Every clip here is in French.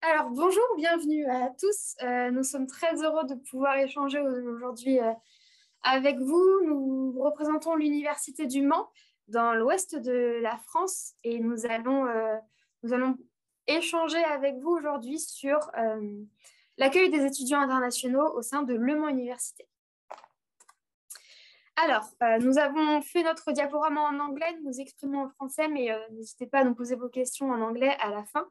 Alors, bonjour, bienvenue à tous. Nous sommes très heureux de pouvoir échanger aujourd'hui avec vous. Nous représentons l'Université du Mans dans l'ouest de la France et nous allons échanger avec vous aujourd'hui sur l'accueil des étudiants internationaux au sein de Le Mans Université. Alors, nous avons fait notre diaporama en anglais, nous nous exprimons en français, mais n'hésitez pas à nous poser vos questions en anglais à la fin.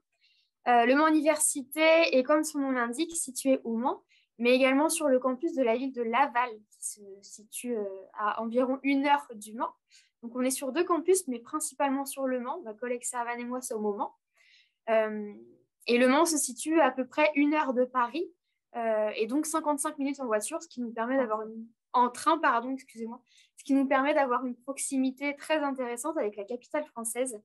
Le Mans Université est, comme son nom l'indique, situé au Mans, mais également sur le campus de la ville de Laval, qui se situe à environ 1 heure du Mans. Donc, on est sur 2 campus, mais principalement sur le Mans. Ma collègue Servane et moi sommes au Mans. Et le Mans se situe à peu près 1 heure de Paris, et donc 55 minutes en voiture, ce qui nous permet d'avoir en train, pardon, excusez-moi, ce qui nous permet d'avoir une proximité très intéressante avec la capitale française.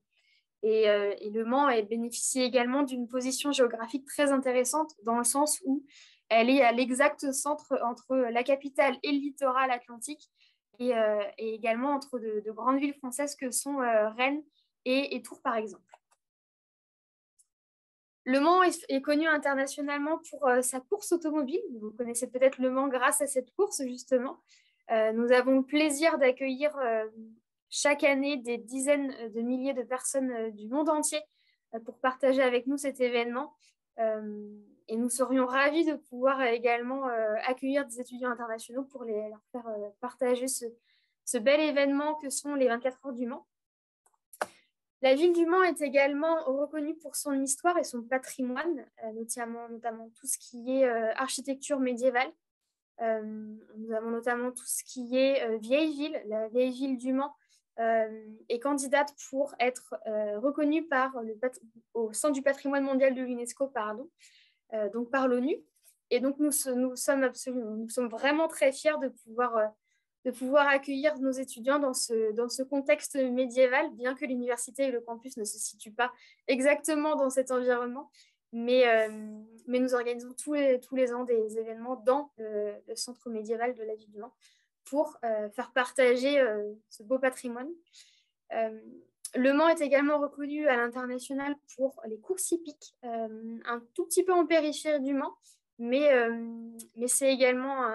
Et Le Mans bénéficie également d'une position géographique très intéressante dans le sens où elle est à l'exact centre entre la capitale et le littoral atlantique et également entre de grandes villes françaises que sont Rennes et Tours, par exemple. Le Mans est connu internationalement pour sa course automobile. Vous connaissez peut-être Le Mans grâce à cette course, justement. Nous avons le plaisir d'accueillir chaque année des dizaines de milliers de personnes du monde entier pour partager avec nous cet événement. Et nous serions ravis de pouvoir également accueillir des étudiants internationaux pour leur faire partager ce bel événement que sont les 24 heures du Mans. La ville du Mans est également reconnue pour son histoire et son patrimoine, notamment tout ce qui est architecture médiévale. Nous avons notamment tout ce qui est vieille ville. La vieille ville du Mans est candidate pour être reconnue au sein du patrimoine mondial de l'UNESCO, donc par l'ONU. Et donc nous sommes vraiment très fiers de pouvoir accueillir nos étudiants dans ce contexte médiéval, bien que l'université et le campus ne se situent pas exactement dans cet environnement. Mais nous organisons tous les ans des événements dans le centre médiéval de la ville du Mans pour faire partager ce beau patrimoine. Le Mans est également reconnu à l'international pour les courses hippiques, un tout petit peu en périphérie du Mans, mais c'est également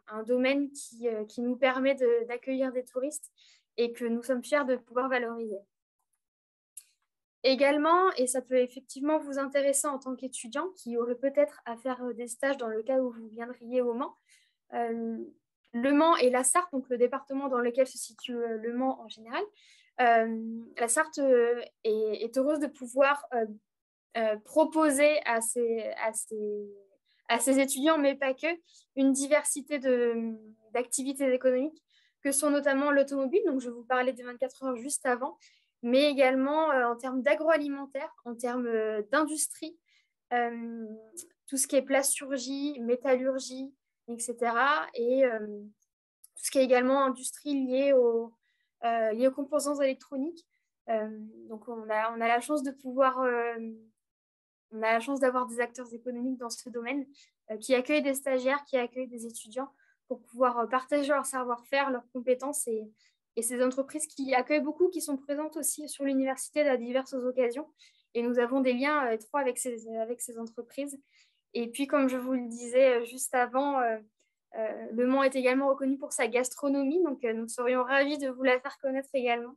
un domaine qui nous permet d'accueillir des touristes et que nous sommes fiers de pouvoir valoriser. Également, et ça peut effectivement vous intéresser en tant qu'étudiant qui aurait peut-être à faire des stages dans le cas où vous viendriez au Mans, le Mans et la Sarthe, donc le département dans lequel se situe le Mans en général, la Sarthe est heureuse de pouvoir proposer à ses étudiants, mais pas que, une diversité d'activités économiques que sont notamment l'automobile, donc je vous parlais des 24 heures juste avant, mais également en termes d'agroalimentaire, en termes d'industrie, tout ce qui est plasturgie, métallurgie, etc. Et tout ce qui est également industrie liée aux composants électroniques. Donc on a la chance d'avoir des acteurs économiques dans ce domaine qui accueillent des stagiaires, qui accueillent des étudiants pour pouvoir partager leur savoir-faire, leurs compétences et ces entreprises qui accueillent beaucoup, qui sont présentes aussi sur l'université à diverses occasions. Et nous avons des liens étroits avec ces entreprises. Et puis, comme je vous le disais juste avant, Le Mans est également reconnu pour sa gastronomie, donc nous serions ravis de vous la faire connaître également.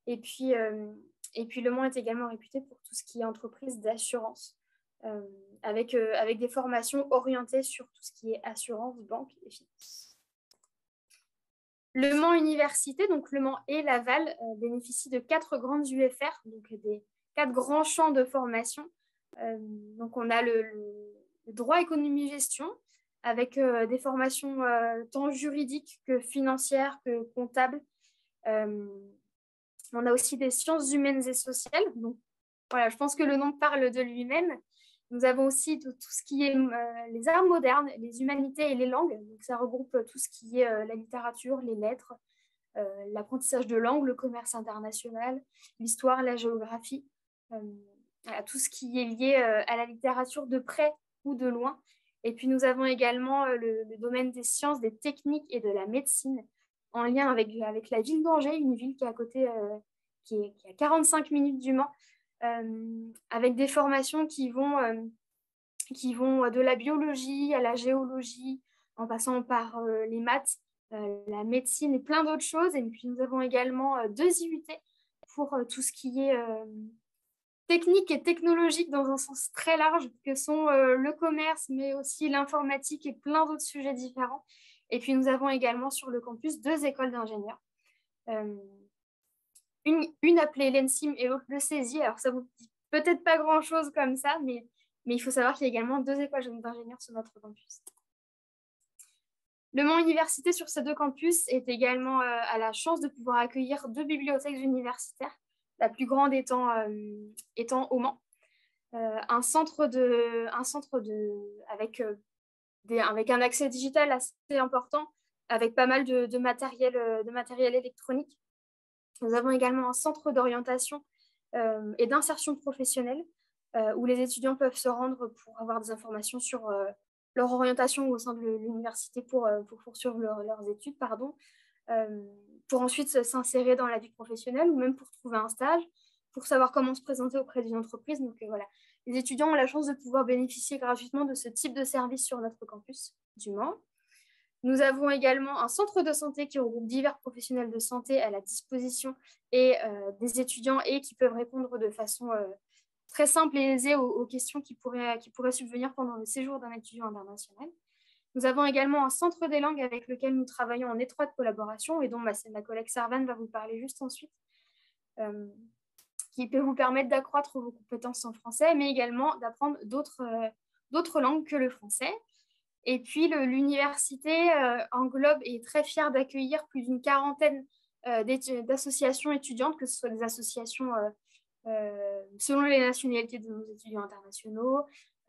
Et puis Le Mans est également réputé pour tout ce qui est entreprise d'assurance, avec des formations orientées sur tout ce qui est assurance, banque et finance. Le Mans Université, donc Le Mans et Laval, bénéficient de 4 grandes UFR, donc des 4 grands champs de formation. Donc on a le droit, économie, gestion, avec des formations tant juridiques que financières, que comptables. On a aussi des sciences humaines et sociales. Donc voilà, je pense que le nom parle de lui-même. Nous avons aussi tout ce qui est les arts modernes, les humanités et les langues. Donc, ça regroupe tout ce qui est la littérature, les lettres, l'apprentissage de langue, le commerce international, l'histoire, la géographie, voilà, tout ce qui est lié à la littérature de près ou de loin. Et puis, nous avons également le domaine des sciences, des techniques et de la médecine en lien avec la ville d'Angers, une ville qui est à côté, qui est à 45 minutes du Mans, avec des formations qui vont qui vont de la biologie à la géologie, en passant par les maths, la médecine et plein d'autres choses. Et puis nous avons également 2 IUT pour tout ce qui est technique et technologique dans un sens très large, que sont le commerce, mais aussi l'informatique et plein d'autres sujets différents. Et puis nous avons également sur le campus 2 écoles d'ingénieurs. Une appelée l'ENSIM et l'autre le CESI. Alors ça vous dit peut-être pas grand-chose comme ça, mais il faut savoir qu'il y a également 2 écoles d'ingénieurs sur notre campus. Le Mans Université sur ces 2 campus est également à la chance de pouvoir accueillir 2 bibliothèques universitaires, la plus grande étant au Mans. Un centre avec un accès digital assez important, avec pas mal de matériel électronique. Nous avons également un centre d'orientation et d'insertion professionnelle où les étudiants peuvent se rendre pour avoir des informations sur leur orientation au sein de l'université pour poursuivre leurs études, pour ensuite s'insérer dans la vie professionnelle ou même pour trouver un stage, pour savoir comment se présenter auprès d'une entreprise. Donc voilà, les étudiants ont la chance de pouvoir bénéficier gratuitement de ce type de service sur notre campus du Mans. Nous avons également un centre de santé qui regroupe divers professionnels de santé à la disposition et des étudiants et qui peuvent répondre de façon très simple et aisée aux questions qui pourraient subvenir pendant le séjour d'un étudiant international. Nous avons également un centre des langues avec lequel nous travaillons en étroite collaboration et dont ma collègue Sarvan va vous parler juste ensuite, qui peut vous permettre d'accroître vos compétences en français, mais également d'apprendre d'autres langues que le français. Et puis, l'université englobe et est très fière d'accueillir plus d'une quarantaine d'associations étudiantes, que ce soit des associations selon les nationalités de nos étudiants internationaux,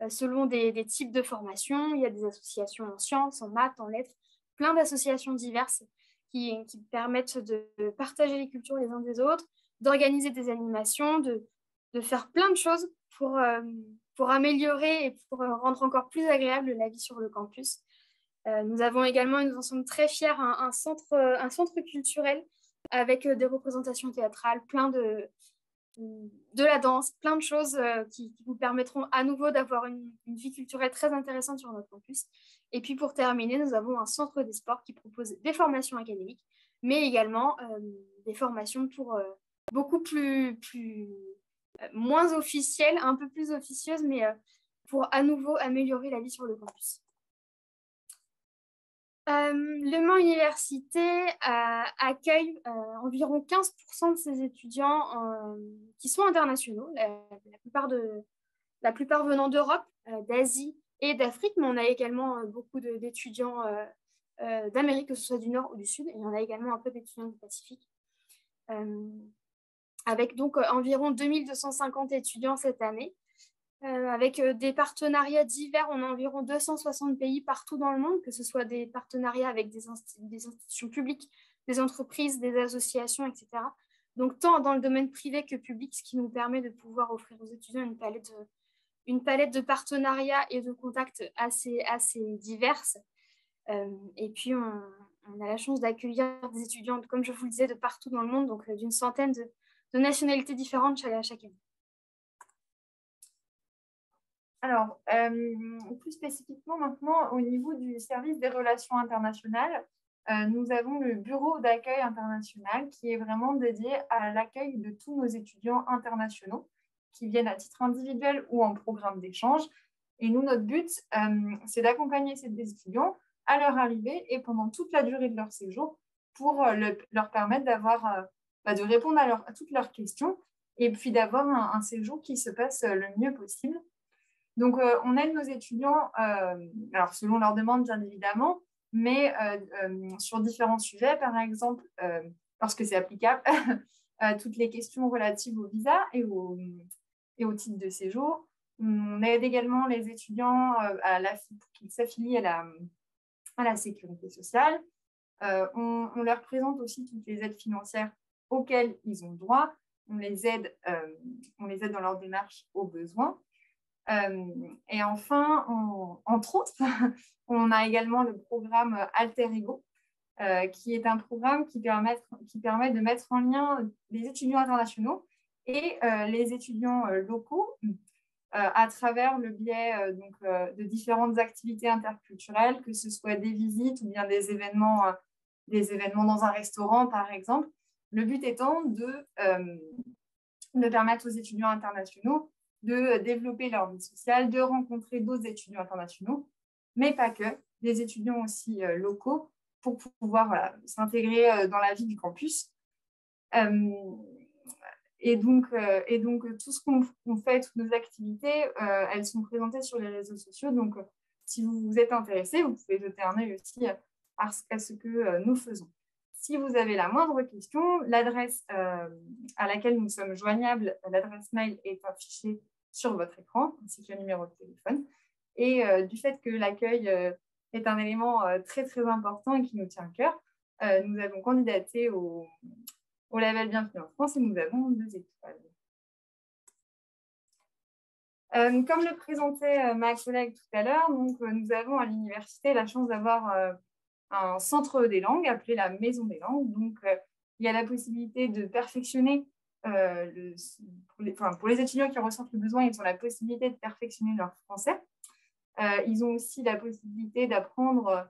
selon des types de formation. Il y a des associations en sciences, en maths, en lettres, plein d'associations diverses qui permettent de partager les cultures les uns des autres, d'organiser des animations, de faire plein de choses pour améliorer et pour rendre encore plus agréable la vie sur le campus. Nous avons également, et nous en sommes très fiers, un centre culturel avec des représentations théâtrales, plein de la danse, plein de choses qui vous permettront à nouveau d'avoir une vie culturelle très intéressante sur notre campus. Et puis pour terminer, nous avons un centre des sports qui propose des formations académiques, mais également des formations pour beaucoup moins officielles, un peu plus officieuses, mais pour à nouveau améliorer la vie sur le campus. Le Mans Université accueille environ 15% de ses étudiants qui sont internationaux, la plupart venant d'Europe, d'Asie et d'Afrique, mais on a également beaucoup d'étudiants d'Amérique, que ce soit du Nord ou du Sud, et il y en a également un peu d'étudiants du Pacifique. Avec donc environ 2250 étudiants cette année. Avec des partenariats divers, on a environ 260 pays partout dans le monde, que ce soit des partenariats avec des institutions publiques, des entreprises, des associations, etc. Donc tant dans le domaine privé que public, ce qui nous permet de pouvoir offrir aux étudiants une palette de partenariats et de contacts assez diverses. Et puis on a la chance d'accueillir des étudiants, comme je vous le disais, de partout dans le monde, donc d'une centaine de nationalités différentes chaque année. Alors, plus spécifiquement maintenant, au niveau du service des relations internationales, nous avons le bureau d'accueil international qui est vraiment dédié à l'accueil de tous nos étudiants internationaux qui viennent à titre individuel ou en programme d'échange. Et nous, notre but, c'est d'accompagner ces étudiants à leur arrivée et pendant toute la durée de leur séjour pour leur permettre de répondre à toutes leurs questions et puis d'avoir un séjour qui se passe le mieux possible. Donc, on aide nos étudiants, alors selon leurs demandes, bien évidemment, mais sur différents sujets, par exemple, lorsque c'est applicable, toutes les questions relatives au visa et au titre de séjour. On aide également les étudiants pour qu'ils s'affilient à la sécurité sociale. On leur présente aussi toutes les aides financières auxquelles ils ont droit. On les aide dans leur démarche aux besoins. Et enfin, entre autres, on a également le programme Alter Ego, qui est un programme qui permet de mettre en lien les étudiants internationaux et les étudiants locaux à travers le biais de différentes activités interculturelles, que ce soit des visites ou bien des événements dans un restaurant, par exemple. Le but étant de permettre aux étudiants internationaux de développer leur vie sociale, de rencontrer d'autres étudiants internationaux, mais pas que, des étudiants aussi locaux pour pouvoir s'intégrer dans la vie du campus. Et donc, tout ce qu'on fait, toutes nos activités, elles sont présentées sur les réseaux sociaux. Donc, si vous vous êtes intéressé, vous pouvez jeter un œil aussi à ce que nous faisons. Si vous avez la moindre question, l'adresse à laquelle nous sommes joignables, l'adresse mail est affichée sur votre écran, ainsi que le numéro de téléphone. Et du fait que l'accueil est un élément très, très important et qui nous tient à cœur, nous avons candidaté au label Bienvenue en France et nous avons 2 étoiles. Comme le présentait ma collègue tout à l'heure, nous avons à l'université la chance d'avoir un centre des langues appelé la Maison des langues. Donc, il y a la possibilité de perfectionner, pour les étudiants qui ressentent le besoin, ils ont la possibilité de perfectionner leur français. Ils ont aussi la possibilité d'apprendre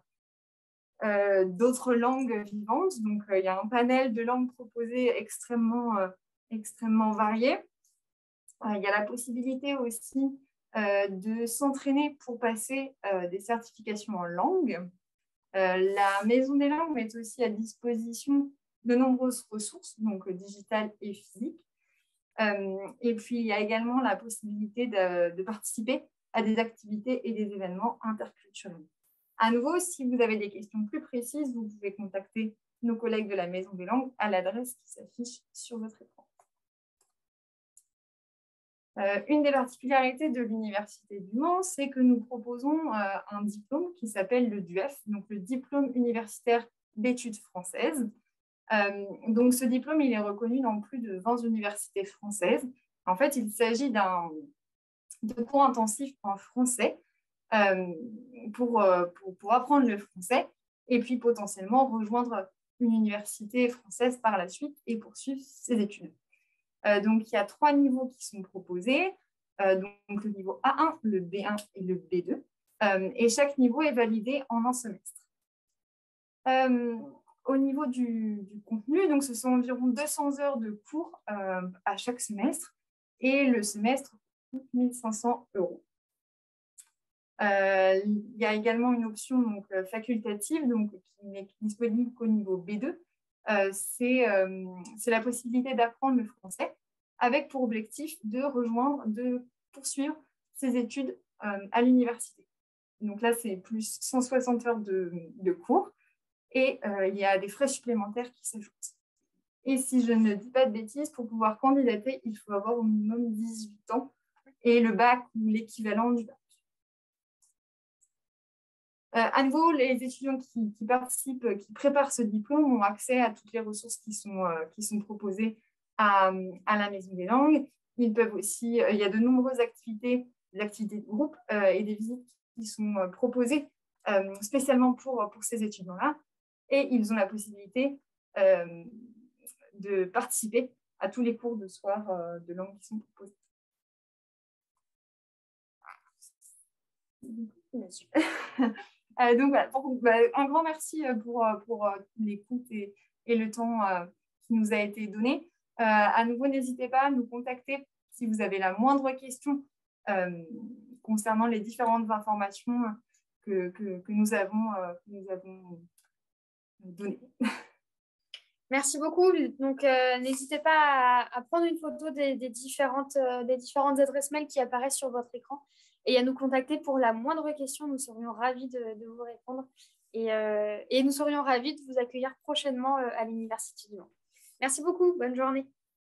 d'autres langues vivantes. Donc, il y a un panel de langues proposées extrêmement varié. Il y a la possibilité aussi de s'entraîner pour passer des certifications en langue. La Maison des langues met aussi à disposition de nombreuses ressources, donc digitales et physiques. Et puis, il y a également la possibilité de participer à des activités et des événements interculturels. À nouveau, si vous avez des questions plus précises, vous pouvez contacter nos collègues de la Maison des langues à l'adresse qui s'affiche sur votre écran. Une des particularités de l'Université du Mans, c'est que nous proposons un diplôme qui s'appelle le DUEF, donc le diplôme universitaire d'études françaises. Donc, ce diplôme, il est reconnu dans plus de 20 universités françaises. En fait, il s'agit de cours intensifs en français pour apprendre le français et puis potentiellement rejoindre une université française par la suite et poursuivre ses études. Donc, il y a 3 niveaux qui sont proposés, donc le niveau A1, le B1 et le B2. Et chaque niveau est validé en un semestre. Au niveau du contenu, donc ce sont environ 200 heures de cours à chaque semestre et le semestre coûte 1 500 €. Il y a également une option facultative qui n'est disponible qu'au niveau B2. C'est la possibilité d'apprendre le français avec pour objectif de poursuivre ses études à l'université. Donc là, c'est plus 160 heures de cours et il y a des frais supplémentaires qui s'ajoutent. Et si je ne dis pas de bêtises, pour pouvoir candidater, il faut avoir au minimum 18 ans et le bac ou l'équivalent du bac. À nouveau, les étudiants qui participent, qui préparent ce diplôme ont accès à toutes les ressources qui sont proposées à la Maison des langues. Ils peuvent aussi, il y a de nombreuses activités, des activités de groupe et des visites qui sont proposées spécialement pour ces étudiants-là. Et ils ont la possibilité de participer à tous les cours de soir de langue qui sont proposés. Donc voilà, un grand merci pour l'écoute et le temps qui nous a été donné. À nouveau, n'hésitez pas à nous contacter si vous avez la moindre question concernant les différentes informations que nous avons données. Merci beaucoup. Donc, n'hésitez pas à prendre une photo des différentes adresses mail qui apparaissent sur votre écran et à nous contacter pour la moindre question. Nous serions ravis de vous répondre et nous serions ravis de vous accueillir prochainement à l'Université du Mans. Merci beaucoup. Bonne journée.